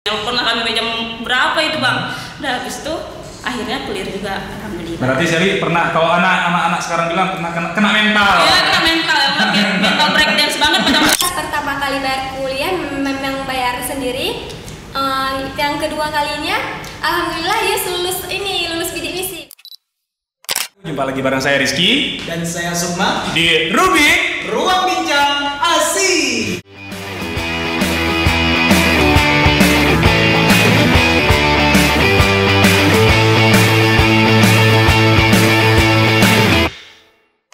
Telepon lah kami jam berapa itu bang. Udah habis itu akhirnya clear juga, alhamdulillah. Berarti Sally pernah, kalau anak-anak sekarang bilang pernah kena mental. Iya kena mental, mental breakdance banget pada pertama kali bayar kuliah memang bayar sendiri. Yang kedua kalinya, alhamdulillah ya lulus bidik misi. Jumpa lagi bareng saya Rizky dan saya Sukma di Rubik Ruang Bincang Asik.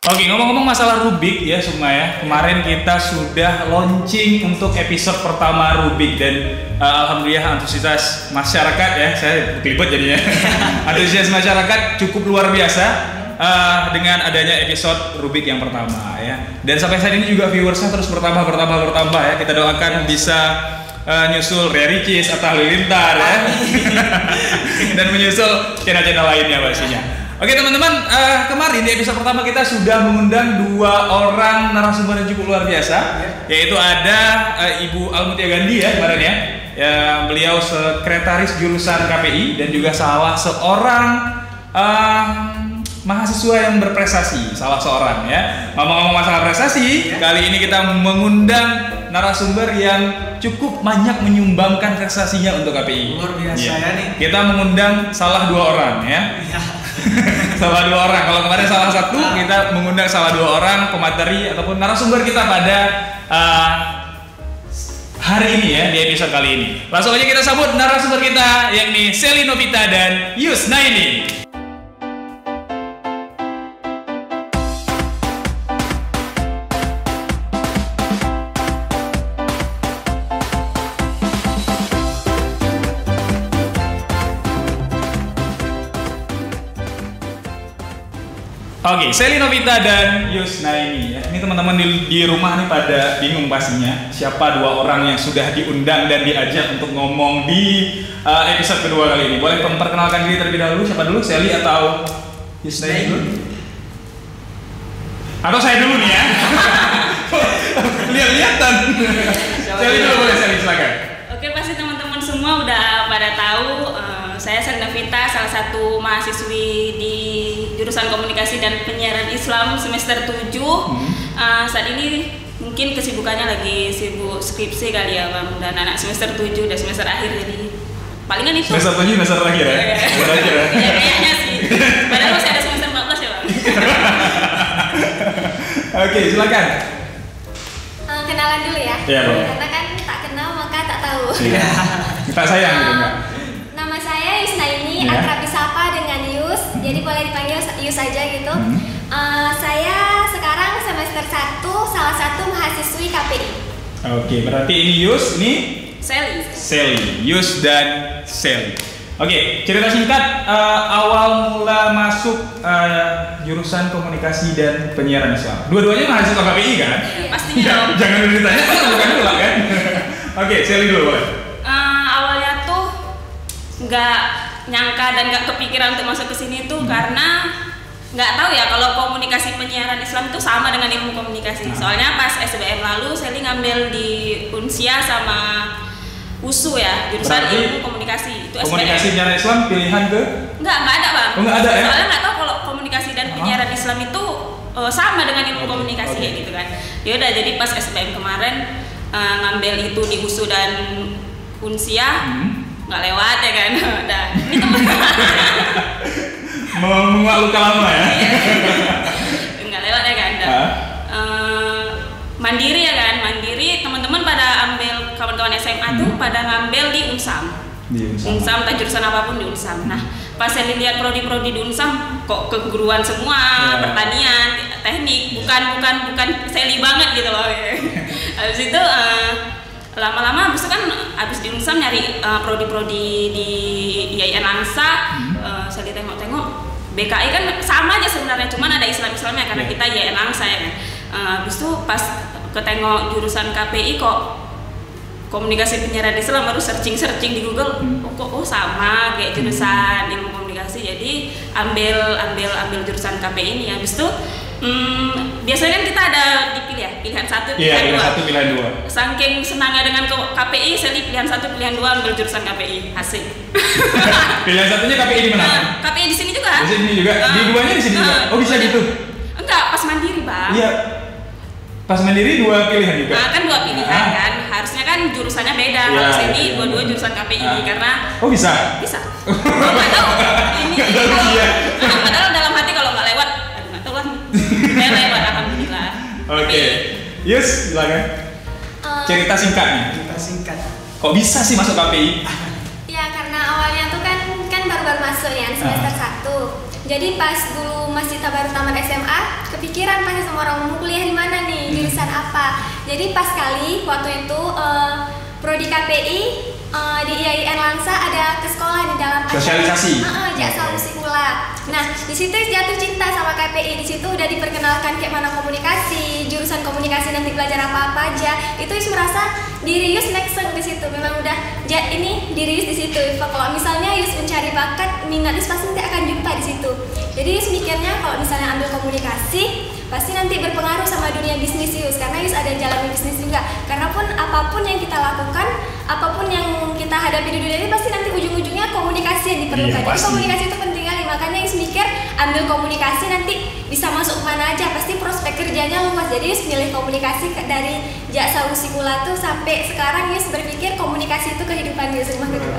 Oke, ngomong-ngomong masalah Rubik ya Sukma ya. Kemarin kita sudah launching untuk episode pertama Rubik dan alhamdulillah antusias masyarakat ya, saya kelibet jadinya. Antusias masyarakat cukup luar biasa dengan adanya episode Rubik yang pertama ya. Dan sampai saat ini juga viewersnya terus bertambah ya. Kita doakan bisa nyusul Ria Ricis atau Halilintar ya. Dan menyusul channel-channel lainnya pastinya. Oke teman-teman, kemarin di episode pertama kita sudah mengundang dua orang narasumber yang cukup luar biasa, yaitu ada Ibu Almutia Gandhi ya kemarin ya, beliau sekretaris jurusan KPI dan juga salah seorang mahasiswa yang berprestasi, salah seorang ya. Ngomong-ngomong masalah prestasi, kali ini kita mengundang narasumber yang cukup banyak menyumbangkan prestasinya untuk KPI. Luar biasa ya nih. Kita mengundang salah dua orang ya. Salah dua orang. Kalau kemarin salah satu, kita mengundang salah dua orang pemateri ataupun narasumber kita pada hari ini ya, di episode kali ini. Langsung aja kita sambut narasumber kita, yakni Sally Novita dan Yusnaini. Oke, Sally Novita dan Yusnaini ya. Ini teman-teman di rumah nih pada bingung pastinya siapa dua orang yang sudah diundang dan diajak untuk ngomong di episode kedua kali ini. Boleh memperkenalkan diri terlebih dahulu, siapa dulu, Sally atau Yusnaini dulu? Atau saya dulu nih ya? Lihat-lihatan. Sally dulu boleh, Sally silakan. Oke, pasti teman-teman semua udah pada tahu saya Sally Novita, salah satu mahasiswi di jurusan Komunikasi dan Penyiaran Islam semester 7. Saat ini mungkin kesibukannya lagi sibuk skripsi kali ya Bang, dan anak semester 7 dan semester akhir, jadi palingan itu. Semester 7 semester akhir ya? Semester akhir ya? Ya kayaknya sih, padahal masih ada semester 14 ya Bang. Oke, silakan. Kenalan dulu ya. Iya, Bang. Karena kan tak kenal maka tak tahu. Iya. Kita sayang gitu enggak? Nama saya Yusnaini, Ya. akrab disapa dengan Yus. Jadi boleh dipanggil Yus aja gitu. Saya sekarang semester 1, salah satu mahasiswi KPI. Oke, berarti ini Yus, ini Sally. Yus dan Sally. Oke, cerita singkat awal mula masuk jurusan Komunikasi dan Penyiaran Islam. Dua-duanya mahasiswa KPI kan? Pastinya dong. Jangan dulu ditanya, bukan dulu kan? Oke, Sally dulu boleh. Awalnya tuh nggak nyangka dan nggak kepikiran untuk masuk ke sini tuh karena nggak tahu ya kalau komunikasi penyiaran Islam itu sama dengan ilmu komunikasi. Soalnya pas SBM lalu Sally ngambil di Unsia sama USU ya, jurusan Berarti ilmu komunikasi. Itu Komunikasi SBM. Penyiaran Islam pilihan ke? Nggak ada Bang. Oh, nggak ada ya? Soalnya nggak tahu kalau komunikasi dan penyiaran Islam itu sama dengan ilmu komunikasi kayak gitu kan. Ya udah, jadi pas SBM kemarin ngambil itu di USU dan Unsia. Nggak lewat ya kan, udah ini teman Menguak luka lama ya? nggak lewat ya kan, udah mandiri ya kan, mandiri teman-teman pada ambil, kawan-kawan SMA tuh pada ngambil di Unsam. Unsam, entah jurusan apapun di Unsam. Nah pas saya lihat prodi-prodi di Unsam kok keguruan semua, pertanian, teknik, bukan Sally banget gitu loh. Habis itu lama-lama abis itu kan abis di Unsam nyari prodi-prodi di IAIN Langsa. Saya tengok-tengok BKI kan sama aja sebenarnya, cuman ada Islam-Islamnya karena kita IAIN Langsa ya kan. Abis itu pas ketengok jurusan KPI kok Komunikasi Penyiaran Islam, baru searching di Google, kok sama kayak jurusan ilmu komunikasi, jadi ambil jurusan KPI ini. Habis itu Biasanya kan kita ada dipilih ya, pilihan 1, Iya, pilihan 2. pilihan 1, pilihan 2. Saking senangnya dengan KPI, saya di pilihan 1, pilihan 2 ambil jurusan KPI. Asik. Pilihan satunya KPI di mana? KPI di sini juga. Di sini juga. Di duanya di sini juga. Oh, bisa gitu. Enggak, pas mandiri, Bang. Iya. Pas mandiri 2 pilihan juga. Nah, kan 2 pilihan kan. Harusnya kan jurusannya beda. Iya, Kalau saya ini iya. 2-2 jurusan KPI karena Oh, bisa. bisa. Oh, nggak tahu. Ini kalau Iya. padahal dalam hati kalau nggak lewat, aduh nggak tahu lah. Saya lewat, alhamdulillah. Oke. Yes, silakan. Cerita singkat nih. Kita singkat. Kok bisa sih masuk KPI? Ya karena awalnya tuh kan baru-baru masuk ya semester 1. Jadi pas dulu masih baru tamat SMA, kepikiran pasti sama orang mau kuliah di mana nih, jurusan apa. Jadi pas kali waktu itu prodi KPI di IAIN Langsa ada ke sekolah di dalam Sosialisasi. Jaksa Usikula. Nah, di situ jatuh cinta sama KPI. Di situ udah diperkenalkan kayak mana komunikasi, jurusan komunikasi nanti belajar apa-apa aja. Itu Yus merasa diri Yus nexeng di situ. Memang udah ini diri Yus di situ. Kalau misalnya Yus mencari bakat, minat Yus pasti nanti akan jumpa di situ. Jadi Yus mikirnya kalau misalnya ambil komunikasi, pasti nanti berpengaruh sama dunia bisnis Yus. Karena Yus ada jalan bisnis juga. Karena pun apapun yang kita lakukan, apapun yang kita hadapi di dunia ini pasti nanti ujung-ujungnya komunikasi yang diperlukan. Iya, Jadi pasti. komunikasi itu penting kali. Makanya Yus mikir ambil komunikasi nanti bisa masuk mana aja, pasti prospek kerjanya luas. Jadi Yus milih komunikasi dari Jaksa Usikula tuh sampai sekarang Yus berpikir komunikasi itu kehidupan Yus rumah kedua.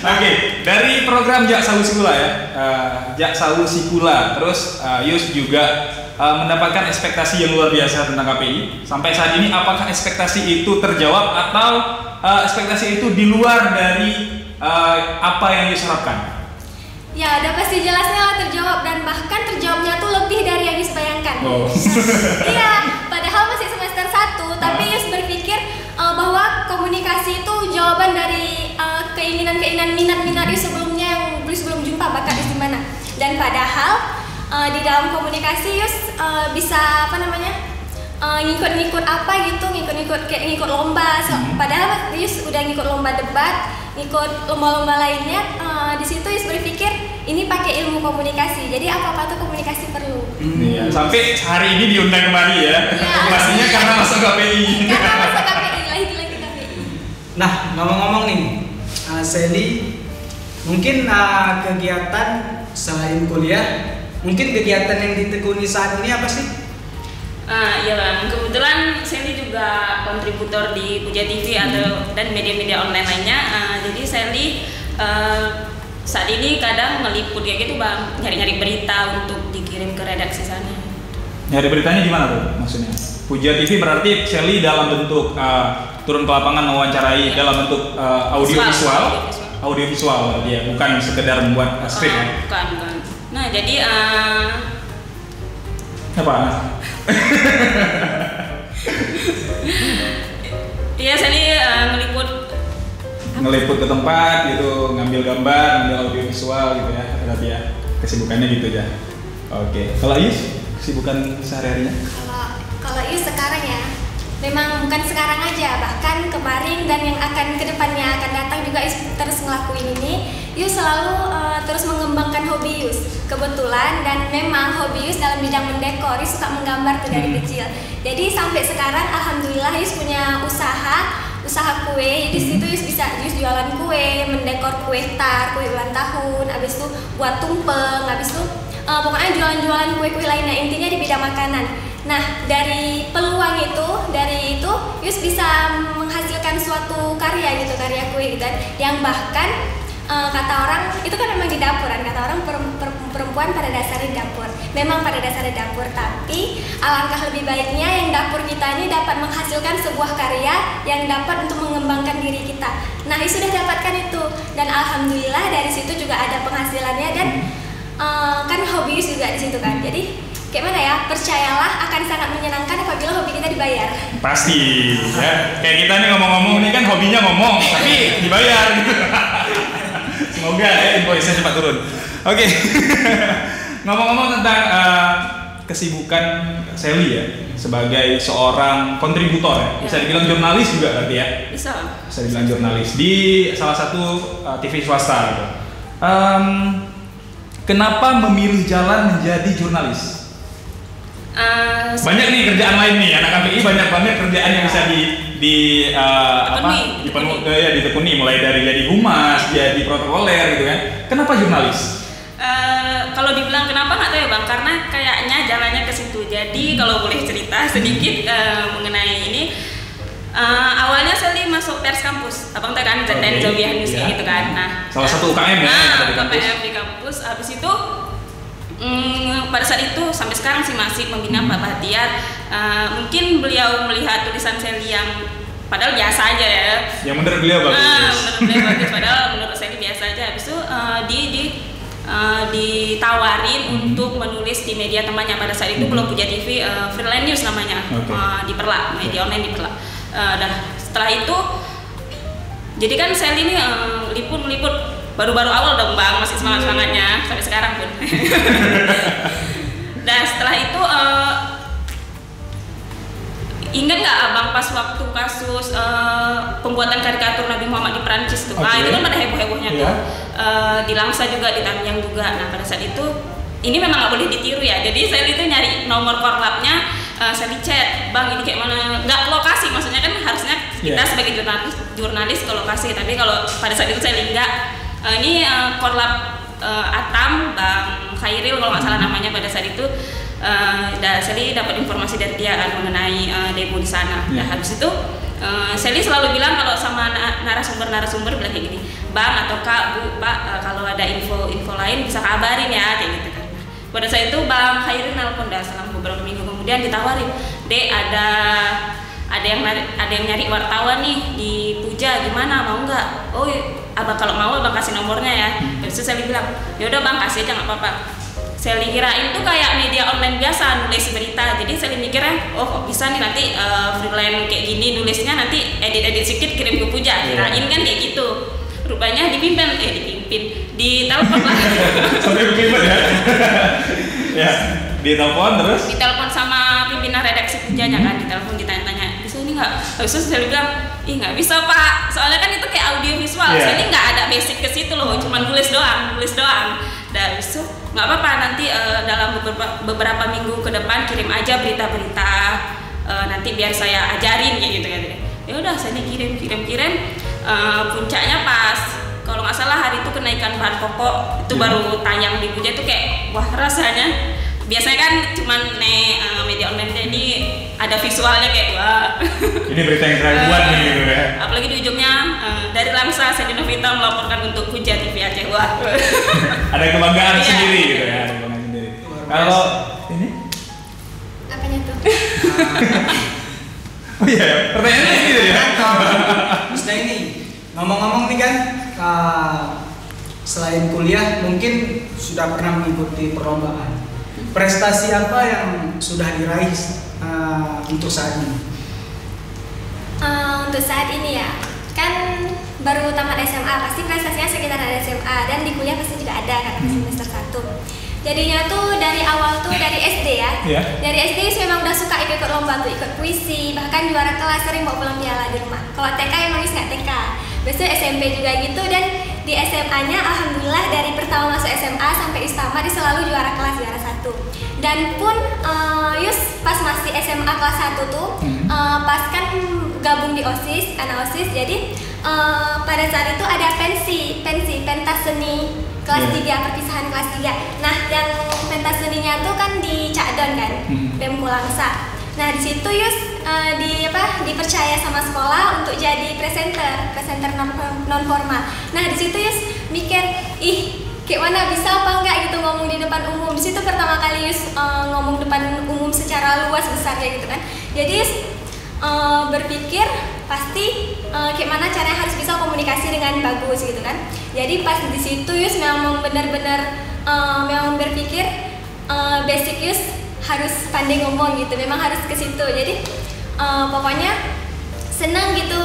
Oke, dari program Jaksa Usikula ya, Jaksa Usikula, terus Yus juga mendapatkan ekspektasi yang luar biasa tentang KPI. Sampai saat ini, apakah ekspektasi itu terjawab atau ekspektasi itu di luar dari apa yang Yus harapkan? Ya, udah pasti jelasnya lah terjawab, dan bahkan terjawabnya tuh lebih dari yang Yus bayangkan. Oh. Iya, padahal masih semester 1, tapi Yus berpikir bahwa komunikasi itu jawaban dari keinginan-keinginan minat-minat Yus sebelumnya yang Yus belum jumpa bakat Yus di mana. Dan padahal di dalam komunikasi Yus bisa ngikut-ngikut apa gitu, ngikut lomba. Padahal Yus udah ngikut lomba debat, ngikut lomba-lomba lainnya. Di situ Yus berpikir ini pakai ilmu komunikasi. Jadi apa-apa tuh komunikasi perlu. Iya, sampai hari ini diundang kemari ya. Iya. Pastinya karena masuk KPI. Karena masuk KPI, lagi-lagi KPI. Nah, ngomong-ngomong nih, Sally, mungkin kegiatan selain kuliah, mungkin kegiatan yang ditekuni saat ini apa sih? Iya Bang, kebetulan Sally juga kontributor di Puja TV dan media-media online lainnya. Jadi Sally saat ini kadang meliput kayak gitu Bang, nyari-nyari berita untuk dikirim ke redaksi sana. Nyari beritanya gimana tuh maksudnya? Puja TV berarti Sally dalam bentuk turun ke lapangan mewawancarai dalam bentuk audiovisual dia, bukan sekedar membuat skrip ya? Bukan. Nah jadi apa? Iya Sally ngeliput ke tempat gitu, ngambil gambar, ngambil audiovisual gitu ya, berarti ya kesibukannya gitu aja. Oke, kalau Yus kesibukan sehari-harinya? Kalau Yus sekarang ya, memang bukan sekarang aja, bahkan kemarin dan yang akan kedepannya akan datang juga Yus terus ngelakuin ini. Yus selalu terus mengembangkan hobi Yus. Kebetulan dan memang hobi Yus dalam bidang mendekor, Yus suka menggambar tuh dari kecil. Jadi sampai sekarang alhamdulillah Yus punya usaha kue. Di situ Yus bisa jualan kue, mendekor kue tar, kue ulang tahun, habis itu buat tumpeng, habis itu pokoknya jualan-jualan kue-kue lainnya, intinya di bidang makanan. Nah, dari peluang itu, Yus bisa menghasilkan suatu karya gitu, karya kue gitu, yang bahkan kata orang itu kan memang di dapur kan, kata orang perempuan pada dasarnya dapur, memang pada dasarnya dapur, tapi alangkah lebih baiknya yang dapur kita ini dapat menghasilkan sebuah karya yang dapat untuk mengembangkan diri kita. Nah, Yus sudah dapatkan itu, dan alhamdulillah dari situ juga ada penghasilannya, dan kan hobi Yus juga di situ kan. Jadi kayak mana ya, percayalah akan sangat menyenangkan apabila hobi kita dibayar. Pasti ya, kayak kita nih ngomong-ngomong nih kan hobinya ngomong tapi dibayar. Semoga invoice-nya cepat turun. Oke. Ngomong-ngomong tentang kesibukan Sally ya sebagai seorang kontributor ya. Bisa dibilang jurnalis juga berarti ya. Bisa dibilang jurnalis di salah satu TV swasta gitu. kenapa memilih jalan menjadi jurnalis? Banyak nih kerjaan lain nih, anak KPI banyak banget kerjaan yang bisa ditekuni, mulai dari jadi humas, jadi protokoler gitu kan. Kenapa jurnalis? Kalau dibilang kenapa nggak tahu ya Bang, karena kayaknya jalannya ke situ. Jadi kalau boleh cerita sedikit mengenai ini, awalnya saya masuk pers kampus, abang tahu kan, dan Zobiah News gitu kan. Nah, salah satu UKM ya, UKM di kampus. Habis itu pada saat itu sampai sekarang sih masih membina Pak Bahtiar. Mungkin beliau melihat tulisan saya yang padahal biasa aja ya. Yang menurut beliau bagus. Menurut beliau bagus, padahal menurut saya biasa aja. Habis itu ditawarin untuk menulis di media temannya. Pada saat itu belum punya TV, Freelance News namanya, di Perlak, media online di Perlak. Setelah itu, jadi kan saya ini meliput baru-baru awal dong Bang, masih semangatnya sampai sekarang pun. Dan setelah itu ingat nggak Abang pas waktu kasus pembuatan karikatur Nabi Muhammad di Perancis tuh? Nah itu kan pada heboh-hebohnya tuh, di Langsa juga, di Tamiang juga. Nah pada saat itu ini memang nggak boleh ditiru ya. Jadi saya itu nyari nomor korlapnya, saya chat, Bang ini kayak mana? Nggak ke lokasi, maksudnya kan harusnya kita sebagai jurnalis ke lokasi. Tapi kalau pada saat itu saya enggak. Ini korlap Atam, Bang Khairil kalau nggak salah namanya pada saat itu. Sally dapat informasi dari dia kan mengenai demo di sana. Nah habis itu Sally selalu bilang kalau sama narasumber bilang kayak gini, Bang atau Kak, Bu, Pak, kalau ada info lain bisa kabarin ya, kayak gitu kan. Pada saat itu Bang Khairil nelpon dah selang beberapa minggu kemudian ditawarin, Dek ada yang nyari wartawan nih di Puja, gimana mau nggak? Oh Abang kalau mau Abang kasih nomornya ya. Terus saya bilang, ya udah Bang kasih aja nggak apa-apa. Saya kirain tuh kayak media online biasa nulis berita. Jadi saya mikirnya, oh kok bisa nih nanti freelance kayak gini nulisnya, nanti edit sedikit kirim ke Puja. Kirain kan kayak gitu. Rupanya ditelepon lah. Sampai begitu ya. Ya, ditelepon terus? Ditelepon sama pimpinan redaksi Pujanya kan, ditelepon ditanya-tanya, bisa ini nggak? Habis itu saya bilang, ih nggak bisa Pak, soalnya kan itu kayak audio visual, saya ini nggak ada basic ke situ loh, cuma nulis doang. Dan habis itu nggak apa-apa, nanti dalam beberapa minggu ke depan kirim aja berita-berita, nanti biar saya ajarin kayak gitu kan. Ya udah, saya kirim. Puncaknya pas kalau nggak salah hari itu kenaikan bahan pokok itu baru tayang di Puja itu kayak wah rasanya. Biasanya kan cuman media online ini ada visualnya kayak wah. Ini berita yang keren buat nih gitu ya. Apalagi di ujungnya dari Langsa Sedi Novita melaporkan untuk Puja TV Aceh. Wah. Ada kebanggaan sendiri gitu ya. Kalau ini apanya tuh? Oh iya, pertanyaannya gitu ya. Sudah ini ngomong-ngomong nih kan, selain kuliah mungkin sudah pernah mengikuti perlombaan. Prestasi apa yang sudah diraih untuk saat ini? Untuk saat ini ya, kan baru tamat SMA, pasti prestasinya sekitar ada SMA, dan di kuliah pasti juga ada karena semester 1. Jadinya tuh dari awal tuh dari SD ya. Dari SD saya memang udah suka ikut lomba tuh, ikut puisi, bahkan juara kelas, sering bawa pulang piala di rumah. Kalau TK emang nggak TK. Biasanya SMP juga gitu, dan di SMA-nya alhamdulillah dari pertama masuk SMA sampai Istama dia selalu juara kelas, juara 1. Dan pun pas masih SMA kelas 1 tuh pas kan gabung di OSIS, anak OSIS, jadi pada saat itu ada pentas seni kelas 3, perpisahan kelas 3. Nah, yang pentas seninya tuh kan di Cakdon kan, Bemku Langsa. Nah, di situ Yus dipercaya sama sekolah untuk jadi presenter non formal. Nah, di situ Yus mikir, kayak mana bisa apa enggak gitu ngomong di depan umum. Di situ pertama kali Yus ngomong depan umum secara luas besar kayak gitu kan. Jadi Yus berpikir pasti kayak mana caranya harus bisa komunikasi dengan bagus gitu kan. Jadi pas di situ Yus memang benar-benar memang berpikir basic Yus harus pandai ngomong gitu, memang harus ke situ. Jadi pokoknya senang gitu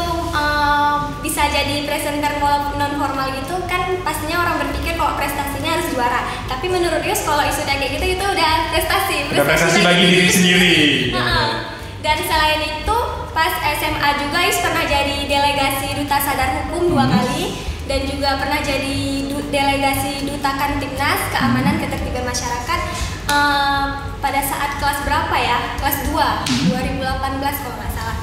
bisa jadi presenter non formal gitu kan. Pastinya orang berpikir kalau prestasinya harus juara, tapi menurut Yus kalau isunya kayak gitu itu udah prestasi. Udah prestasi bagi diri sendiri. Dan selain itu pas SMA juga Yus pernah jadi delegasi Duta Sadar Hukum 2 kali dan juga pernah jadi delegasi Duta Kantimnas Keamanan Ketertiban Masyarakat pada saat kelas berapa ya? Kelas 2 2018 kalau nggak salah.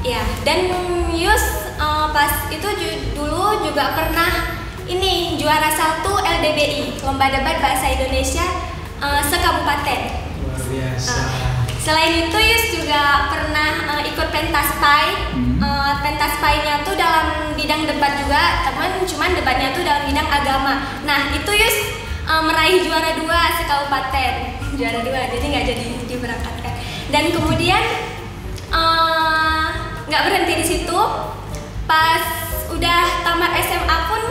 Ya, dan Yus pas itu dulu juga pernah ini juara 1 LDBI, Lomba Debat Bahasa Indonesia sekabupaten. Luar biasa. Selain itu Yus juga pernah ikut pentaspai. Pentaspai-nya tuh dalam bidang debat juga, cuman debatnya tuh dalam bidang agama. Nah, itu Yus meraih juara 2 sekabupaten. Juara 2, jadi nggak jadi diberangkatkan. Dan kemudian nggak berhenti di situ. Pas udah tamat SMA pun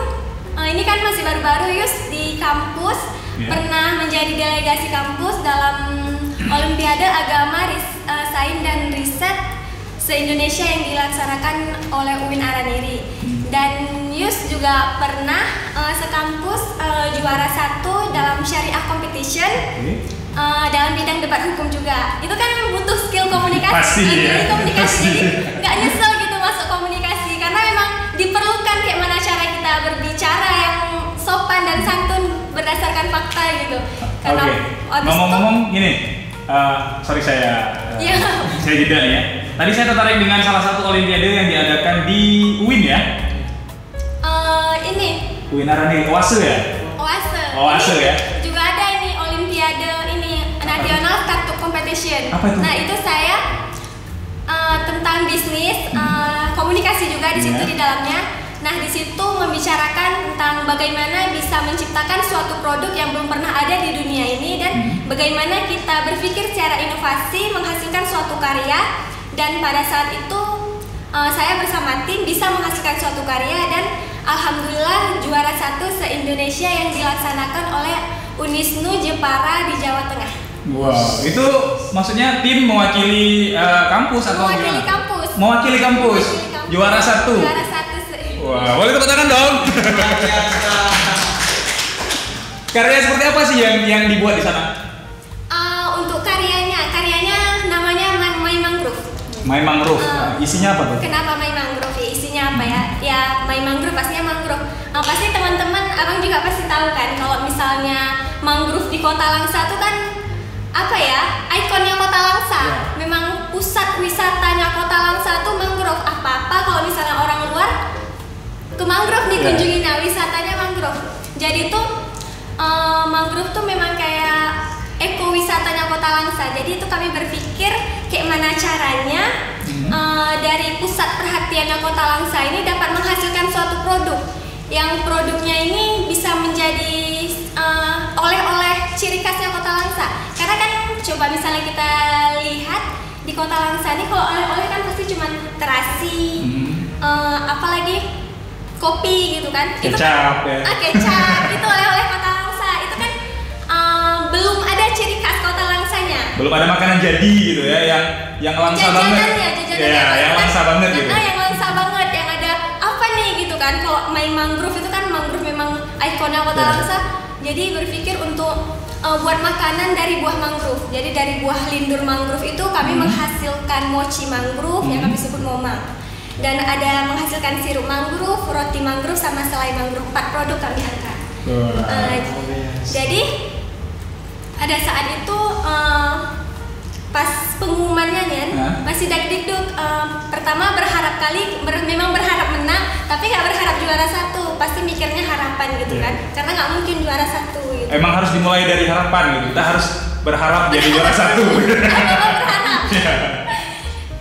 ini kan masih baru-baru Yus di kampus. Pernah menjadi delegasi kampus dalam Olimpiade Agama, Sains dan Riset se-Indonesia yang dilaksanakan oleh UIN Araniri. Dan Yus juga pernah sekampus juara 1 dalam Syariah Competition dalam bidang debat hukum juga. Itu kan butuh skill komunikasi. Pasti ya. Komunikasi, jadi nggak nyesel gitu masuk komunikasi karena memang diperlukan kayak mana cara kita berbicara yang sopan dan santun berdasarkan fakta gitu. Karena ngomong-ngomong gini, sorry saya jeda nih ya. Tadi saya tertarik dengan salah satu olimpiade yang diadakan di UIN ya. Ini UIN Araniri, OASE ya? OASE ya. Juga ada ini olimpiade ini nasional startup competition. Apa itu? Nah, itu saya tentang bisnis, komunikasi juga di situ di dalamnya. Nah, di situ membicarakan tentang bagaimana bisa menciptakan suatu produk yang belum pernah ada di dunia ini dan bagaimana kita berpikir secara inovasi menghasilkan suatu karya. Dan pada saat itu saya bersama tim bisa menghasilkan suatu karya dan alhamdulillah juara 1 se-Indonesia yang dilaksanakan oleh Unisnu Jepara di Jawa Tengah. Wow, itu maksudnya tim mewakili kampus atau mewakili gimana? kampus. Mewakili kampus. Juara 1. Juara 1 Wah, boleh tepuk tangan dong. Karya seperti apa sih yang dibuat di sana? Untuk karyanya namanya My Mangrove. My Mangrove. Isinya apa tuh? Kenapa My Mangrove? Isinya apa ya? Ya My Mangrove pastinya mangrove. Pasti teman-teman, abang juga pasti tahu kan kalau misalnya mangrove di Kota Langsa tuh kan apa ya? Ikonnya Kota Langsa. Memang pusat wisatanya Kota Langsa tuh mangrove. Apa-apa kalau misalnya orang luar ke mangrove nih kunjunginnya, wisatanya mangrove. Jadi tuh mangrove tuh memang kayak ekowisatanya Kota Langsa. Jadi itu kami berpikir kayak mana caranya dari pusat perhatiannya Kota Langsa ini dapat menghasilkan suatu produk yang produknya ini bisa menjadi oleh-oleh ciri khasnya Kota Langsa. Karena kan coba misalnya kita lihat di Kota Langsa ini kalau oleh-oleh kan pasti cuma terasi, apalagi kopi gitu kan. Kecap ya. Kecap itu oleh-oleh Kota Langsa. Itu kan belum ada ciri khas Kota Langsanya. Belum ada makanan jadi gitu ya yang langsa banget. Yang langsa banget gitu. Yang langsa banget, yang ada apa nih gitu kan. Kalau My Mangrove itu kan mangrove memang ikonnya Kota Langsa. Jadi berpikir untuk buat makanan dari buah mangrove. Jadi dari buah lindur mangrove itu kami menghasilkan mochi mangrove yang kami sebut momang. Dan ada menghasilkan sirup mangrove, roti mangrove, sama selai mangrove. 4 produk kami angkat. Jadi pada saat itu pas pengumumannya nih masih deg-deg. Pertama memang berharap menang, tapi nggak berharap juara 1. Pasti mikirnya harapan gitu kan, karena nggak mungkin juara 1 gitu. Emang harus dimulai dari harapan gitu. Kita harus berharap jadi juara 1. Berharap.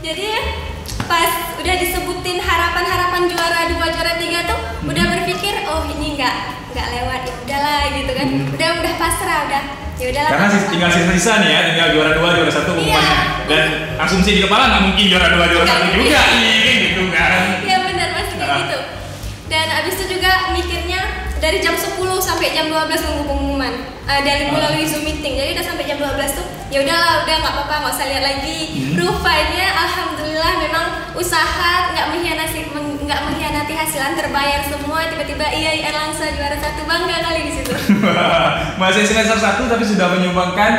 Jadi pas udah disebutin harapan juara 2, juara 3 tuh udah berpikir oh ini nggak lewat, ya udahlah gitu kan. Udah pasrah, udah ya udahlah. Karena tinggal sisa-sisa nih ya, tinggal juara 2, juara 1 pokoknya. Dan asumsi di kepala nggak mungkin juara 2, juara 1 juga gitu kan. Iya benar, pasti kayak gitu. Dan abis itu juga mikirnya dari jam 10 sampai jam 12 nunggu pengumuman dari melalui Zoom meeting. Jadi udah sampai jam 12 tuh ya udahlah, udah nggak apa-apa, nggak usah lihat lagi. Rupanya alhamdulillah memang usaha nggak mengkhianati hasilan, terbayar semua. Tiba-tiba IAIN Langsa juara 1, bangga kali di situ. Masih semester 1 tapi sudah menyumbangkan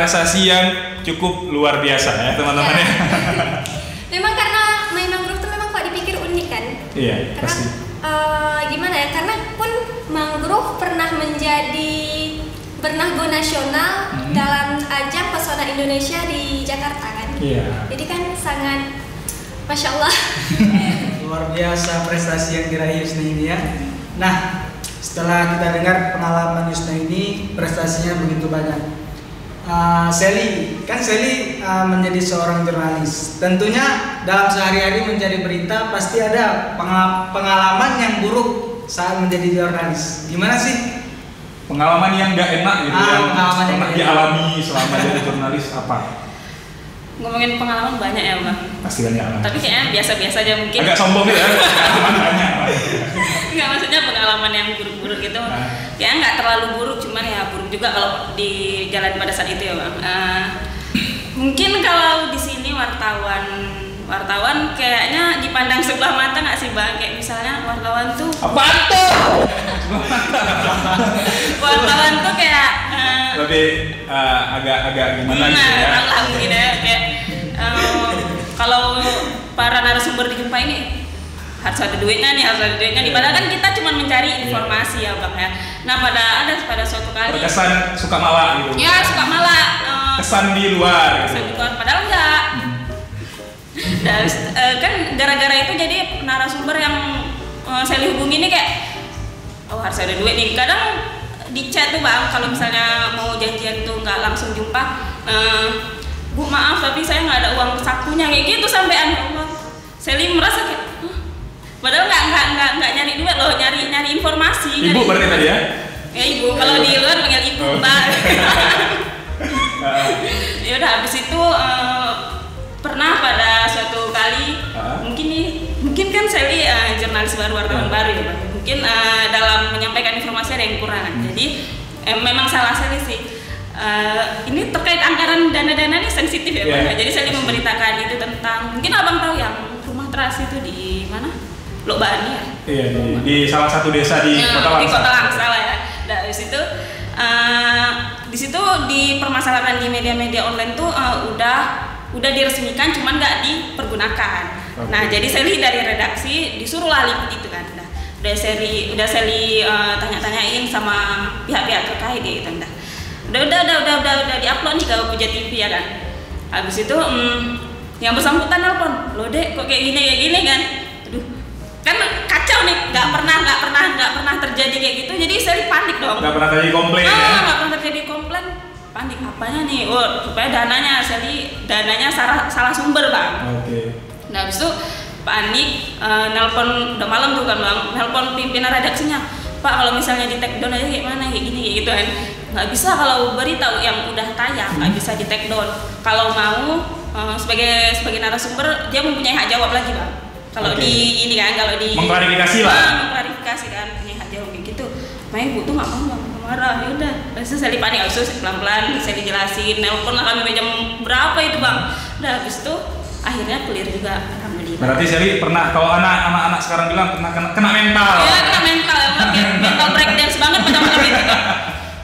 prestasi yang cukup luar biasa ya teman-teman ya. Memang karena Iya, karena pasti. Gimana ya, karena pun mangrove pernah menjadi bernago nasional dalam ajang pesona Indonesia di Jakarta kan. Iya. Jadi kan sangat Masya Allah. Luar biasa prestasi yang diraih Yusna ini ya. Nah, setelah kita dengar pengalaman Yusna ini, prestasinya begitu banyak. Sally menjadi seorang jurnalis. Tentunya dalam sehari-hari menjadi berita pasti ada pengalaman yang buruk saat menjadi jurnalis. Gimana sih? Pengalaman yang nggak enak gitu yang pengalaman yang pernah dialami selama jadi jurnalis apa? Ngomongin pengalaman banyak ya Bang. Pasti banyak. Tapi kayaknya biasa-biasa aja mungkin. Agak sombong gitu ya. Pengalaman banyak. Enggak, maksudnya pengalaman yang buruk-buruk gitu. Kayaknya nggak terlalu buruk, cuman ya buruk juga kalau di jalan pada saat itu ya Bang. Mungkin kalau di sini wartawan kayaknya dipandang sebelah mata nggak sih Bang? Kayak misalnya wartawan tuh. Apaan tuh? Wartawan tuh kayak lebih agak gimana gitu ya? Lah mungkin ya kayak kalau para narasumber di Gempa ini harus ada duitnya nih. Padahal kan kita cuma mencari informasi ya Bang ya. Nah pada suatu kali. Terkesan suka malah gitu. Ya suka malah. Kesan di luar. Kesan di luar. Padahal enggak. Dan kan gara-gara itu jadi narasumber yang saya hubungi ini kayak harus ada duit nih. Kadang di chat tuh Bang, kalau misalnya mau janjian tuh nggak langsung jumpa, Bu maaf tapi saya nggak ada uang sakunya kayak gitu sampai Allah. Sally merasa kayak, padahal nggak nyari duit loh, nyari informasi. Ibu berarti tadi ya? Ya ibu, kalau di luar panggil ibu Mbak. Ya udah habis itu pernah pada suatu kali mungkin kan Sally jurnalis baru, wartawan baru ya Bang. Mungkin dalam menyampaikan informasi ada yang kurang. Jadi memang salah Sally sih. Ini terkait anggaran dana-dana ini sensitif ya Bang. Jadi Sally memberitakan itu tentang, mungkin Abang tahu yang rumah teras itu di mana? Lok Bani ya? Iya, di salah satu desa di Kota Langsa. Di Kota Langsa lah ya. Nah, di situ dipermasalahkan di media-media online tuh udah diresmikan, cuman nggak dipergunakan. Okay. Nah, jadi Sally dari redaksi disuruh liput itu kan. Nah, udah Sally tanya-tanyain sama pihak-pihak terkait gitu. Nah, udah diupload nih ke Puja TV ya kan. Habis itu yang bersangkutan nelpon, "Loh Dek, kok kayak gini kan?" Aduh. Kan kacau nih, nggak pernah terjadi kayak gitu. Jadi Sally panik dong. Nggak pernah terjadi komplain ya? Nggak pernah terjadi komplain. Panik apanya nih? Supaya dananya salah sumber Bang. Oke. Nah habis itu panik, nelpon udah malam tuh kan Bang, nelpon pimpinan redaksinya, "Pak kalau misalnya di take down aja kayak mana kayak gini gitu kan." Nggak bisa, kalau berita yang udah tayang nggak bisa di take down. Kalau mau sebagai narasumber dia mempunyai hak jawab lagi Bang. Kalau di ini kan, kalau di mengklarifikasi lah. Mengklarifikasi kan, punya hak jawab kayak gitu. Makanya Ibu tuh nggak mau marah. Ya udah, habis itu Sally panik, habis itu pelan-pelan saya dijelasin, nelpon lah kami jam berapa itu Bang. Udah habis itu akhirnya clear juga, alhamdulillah. Berarti Sally pernah, kalau anak-anak sekarang bilang pernah kena mental. Ya kena mental, mental breakdance banget macam-macam itu Bang.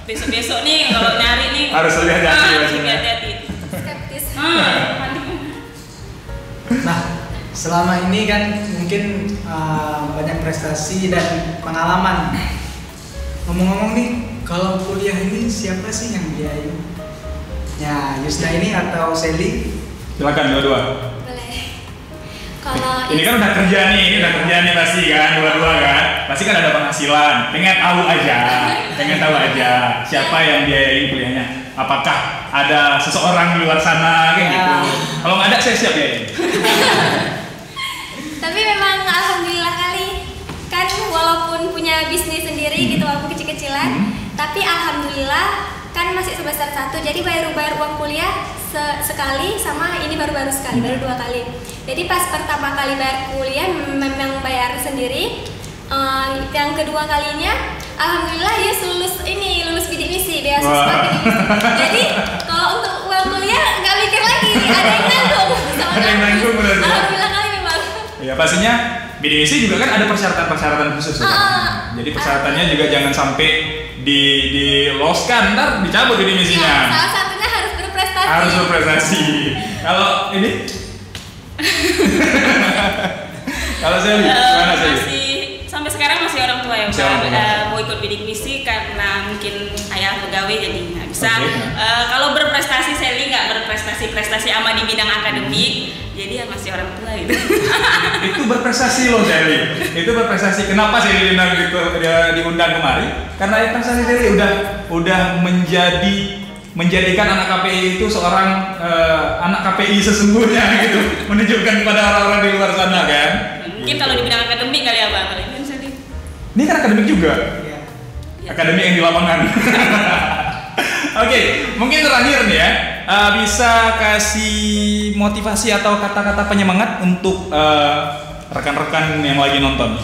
Besok-besok nih kalau nyari nih harus hati-hati. Hati-hati. Skeptis. Nah, selama ini kan mungkin banyak prestasi dan pengalaman. Ngomong-ngomong nih, kalau kuliah ini siapa sih yang biayain? Ya, Yusna ini atau Sally? Silakan dua-dua. Boleh. Kalau ini kan udah kerja nih pasti kan, dua-dua kan. Pasti kan ada penghasilan. Pengen tahu aja siapa yang biayain kuliahnya. Apakah ada seseorang di luar sana kayak gitu? Kalau nggak ada, saya siap biayain. Tapi memang alhamdulillah kali kan, walaupun punya bisnis sendiri gitu, walaupun kecil-kecilan, tapi alhamdulillah kan masih semester 1, jadi bayar uang kuliah sekali, sama ini baru sekali, baru 2 kali. Jadi pas pertama kali bayar kuliah memang bayar sendiri. Yang kedua kalinya alhamdulillah ya lulus bidik misi, beasiswa bidik misi. Jadi kalau untuk uang kuliah nggak mikir lagi, ada yang nanggung. Alhamdulillah kali memang. Ya pastinya bidik misi juga kan ada persyaratan khusus ya. Jadi persyaratannya juga jangan sampai diloskan, ntar dicabut bidik misinya. Salah satunya harus berprestasi. Harus berprestasi. Kalau ini Kalau Sally, gimana Sally? Masih sampai sekarang masih orang tua ya. Masih orang tua. Mau ikut bidik misi karena mungkin ayah pegawai jadi nggak bisa. Okay. Kalau berprestasi Sally nggak berprestasi ama di bidang akademik, jadi ya masih orang tua gitu. Itu berprestasi loh Sally. Itu berprestasi. Kenapa Sally diundang kemari? Karena prestasi Sally udah menjadikan anak KPI itu seorang anak KPI sesungguhnya gitu, menunjukkan kepada orang-orang di luar sana kan. Mungkin kalau di bidang akademik kali ya Bang, kalau ini Sally. Ini kan akademik juga. Ya. Akademik yang di lapangan. Oke, mungkin terakhir nih ya, bisa kasih motivasi atau kata-kata penyemangat untuk rekan-rekan yang lagi nonton,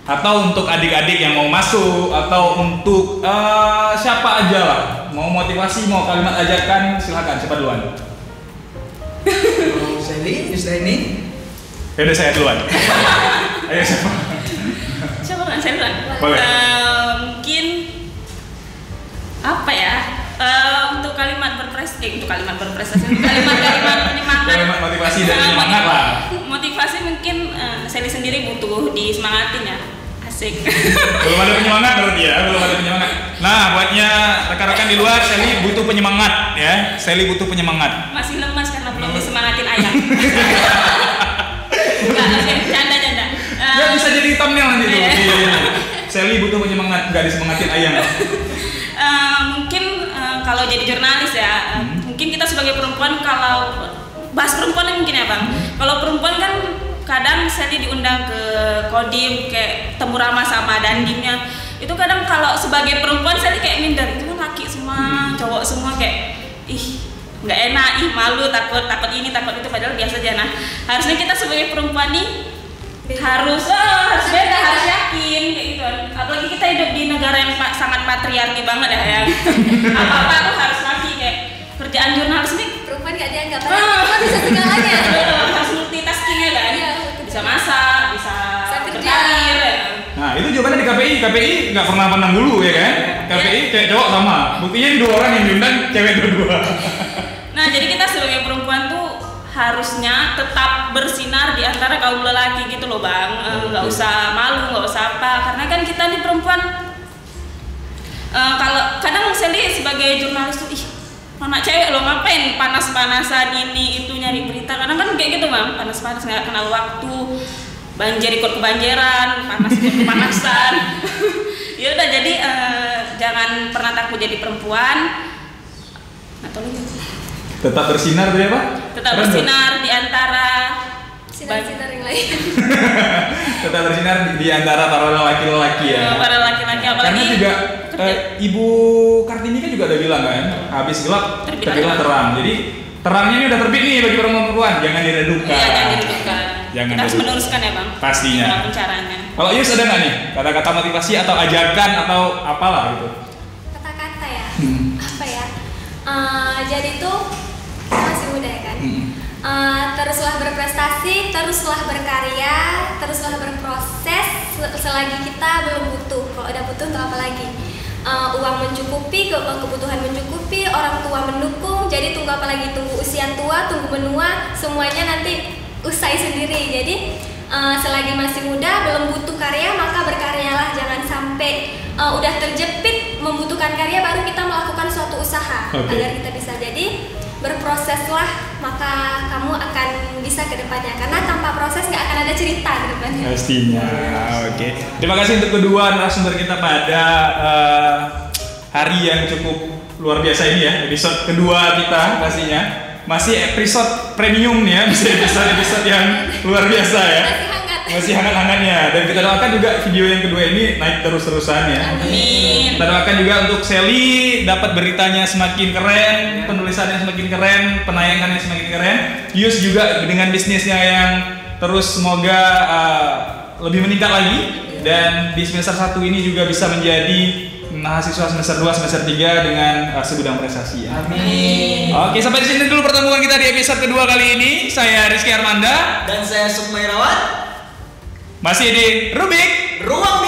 atau untuk adik-adik yang mau masuk, atau untuk siapa aja lah, mau motivasi, mau kalimat ajakan, silakan. Siapa duluan? Sally, ini. Ya udah saya duluan. Ayo siapa? Siapa kan saya duluan? Boleh. Mungkin apa ya? Untuk kalimat berprestasi, kalimat penyemangat. Kalimat motivasi dan penyemangat lah. Motivasi mungkin Sally sendiri butuh disemangatin ya. Asik. Belum ada penyemangat berarti ya, belum ada penyemangat. Nah, buatnya rekan-rekan di luar, Sally butuh penyemangat ya. Sally butuh penyemangat. Masih lemas karena belum disemangatin ayah. Enggak, oke, canda. Ya bisa jadi thumbnail nanti tuh. Sally butuh penyemangat, nggak disemangatin ayam. Mungkin kalau jadi jurnalis ya, mungkin kita sebagai perempuan, kalau bahas perempuan mungkin ya Bang. Kalau perempuan kan kadang Sally diundang ke Kodim kayak temu ramah sama dandimnya. Itu kadang kalau sebagai perempuan Sally kayak minder, itu kan laki semua, cowok semua kayak nggak enak, malu, takut ini takut itu, padahal biasa aja. Nah, harusnya kita sebagai perempuan nih harus beda, harus yakin kayak gitu. Apalagi kita hidup di negara yang sangat patriarki banget ya, yang apa-apa tuh harus laki. Kayak kerjaan jurnalis ini Perempuan nggak dianggap, perempuan bisa segalanya. harus multitasking ya kan, bisa masak, bisa Sambil berkarir ya. Nah, itu jawabannya di KPI nggak pernah pandang bulu ya kan? KPI kayak cowok sama. Buktinya ini 2 orang yang diundang, cewek 2. Nah, jadi kita sebagai perempuan tuh harusnya tetap bersinar di antara kaum lelaki gitu loh Bang. Nggak usah malu, nggak usah apa, karena kan kita nih perempuan, kalau kadang Sally sebagai jurnalis tuh anak cewek lo ngapain panas-panasan ini itu nyari berita, kadang kan kayak gitu Bang, panas-panas nggak kenal waktu, banjir ikut kebanjiran, panas ikut kepanasan. Ya udah, jadi jangan pernah takut jadi perempuan. Atau lagi Tetap bersinar tuh ya Pak? tetap bersinar di antara Sinar-sinar yang lain. Tetap bersinar di antara para laki-laki ya. para laki-laki, Karena apalagi juga Ibu Kartini kan juga udah bilang kan, habis gelap terbitlah terang. Jadi terangnya ini udah terbit nih bagi perempuan, jangan diredupkan. Iya, jangan diredupkan. Jangan Kita harus diredupkan. meneruskan ya Bang. Pastinya. Gimana caranya? Kalau Yus ada nggak nih kata-kata motivasi atau ajakan atau apalah gitu? Kata-kata ya. Apa ya? Jadi tuh masih muda ya kan. Teruslah berprestasi, teruslah berkarya, teruslah berproses selagi kita belum butuh. Kalau udah butuh untuk apa lagi? Uang mencukupi, kebutuhan mencukupi, orang tua mendukung. Jadi tunggu apa lagi? Tunggu usia tua, tunggu menua, semuanya nanti usai sendiri. Jadi selagi masih muda, belum butuh karya, maka berkaryalah. Jangan sampai udah terjepit membutuhkan karya baru kita melakukan suatu usaha. Agar kita bisa, jadi berproseslah, maka kamu akan bisa ke depannya. Karena tanpa proses nggak akan ada cerita ke depannya. Pastinya. Oke. Terima kasih untuk kedua narasumber kita pada hari yang cukup luar biasa ini ya, episode kedua kita pastinya. Masih episode premium nih ya, masih episode yang luar biasa ya. Masih hangat-hangatnya, dan kita doakan juga video yang kedua ini naik terus-terusan ya. Amin. Kita doakan juga untuk Sally dapat beritanya semakin keren, penulisannya semakin keren, penayangannya semakin keren. Yus juga dengan bisnisnya yang terus semoga lebih meningkat lagi, dan di semester 1 ini juga bisa menjadi mahasiswa semester 2, semester 3 dengan segudang prestasi ya. Amin. Oke, sampai di sini dulu pertemuan kita di episode kedua kali ini. Saya Rizky Armanda Dan saya Sukma Irawan. masih di Rubik Ruang